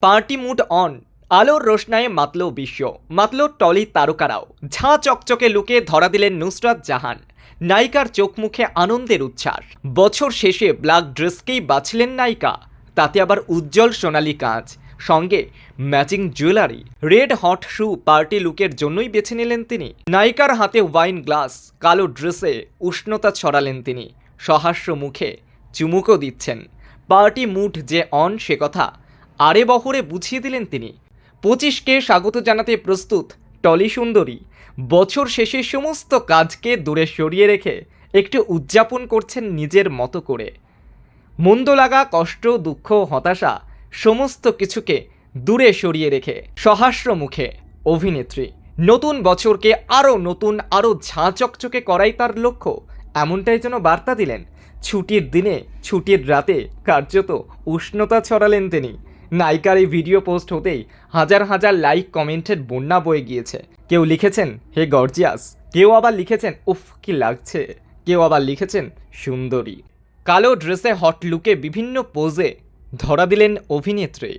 Party mood on. আলোর রোশনায়ে মাতল বিশ্ব, মাতল trolley তারকারাও। ঝাঁ চকচকে লুকে ধরা দিলেন নুসরাত জাহান। নায়িকার চোখ মুখে আনন্দের উচ্ছ্বাস। বছর শেষে ব্ল্যাক ড্রেসকেই বাছলেন নায়িকা, তাতে আবার উজ্জ্বল সোনালি কাঁচ, সঙ্গে ম্যাচিং জুয়েলারি। রেড হট শু পার্টি লুকের জন্যই বেছে নিলেন তিনি। নায়িকার হাতে ওয়াইন গ্লাস, কালো ড্রেসে উষ্ণতা ছড়ালেন তিনি। সহাস্য মুখে চুমুকও দিচ্ছেন। পার্টি মুড যে অন সে কথা আরে বহরে বুঝিয়ে দিলেন তিনি। 25কে স্বাগত জানাতে প্রস্তুত টলি সুন্দরী। বছর শেষে সমস্ত কাজকে দূরে সরিয়ে রেখে একটু উদযাপন করছেন নিজের মতো করে। মন্দ লাগা, কষ্ট, দুঃখ, হতাশা সমস্ত কিছুকে দূরে সরিয়ে রেখে সহাস্য মুখে অভিনেত্রী নতুন বছরকে আরও নতুন, আরও ঝাঁ চকচকে করাই তার লক্ষ্য। এমনটাই যেন বার্তা দিলেন। ছুটির দিনে, ছুটির রাতে কার্যত উষ্ণতা ছড়ালেন তিনি। নায়িকার এই ভিডিও পোস্ট হতেই হাজার হাজার লাইক, কমেন্টের বন্যা বয়ে গিয়েছে। কেউ লিখেছেন হে গর্জিয়াস, কেউ আবার লিখেছেন উফ কি লাগছে, কেউ আবার লিখেছেন সুন্দরী। কালো ড্রেসে হট লুকে বিভিন্ন পোজে ধরা দিলেন অভিনেত্রী।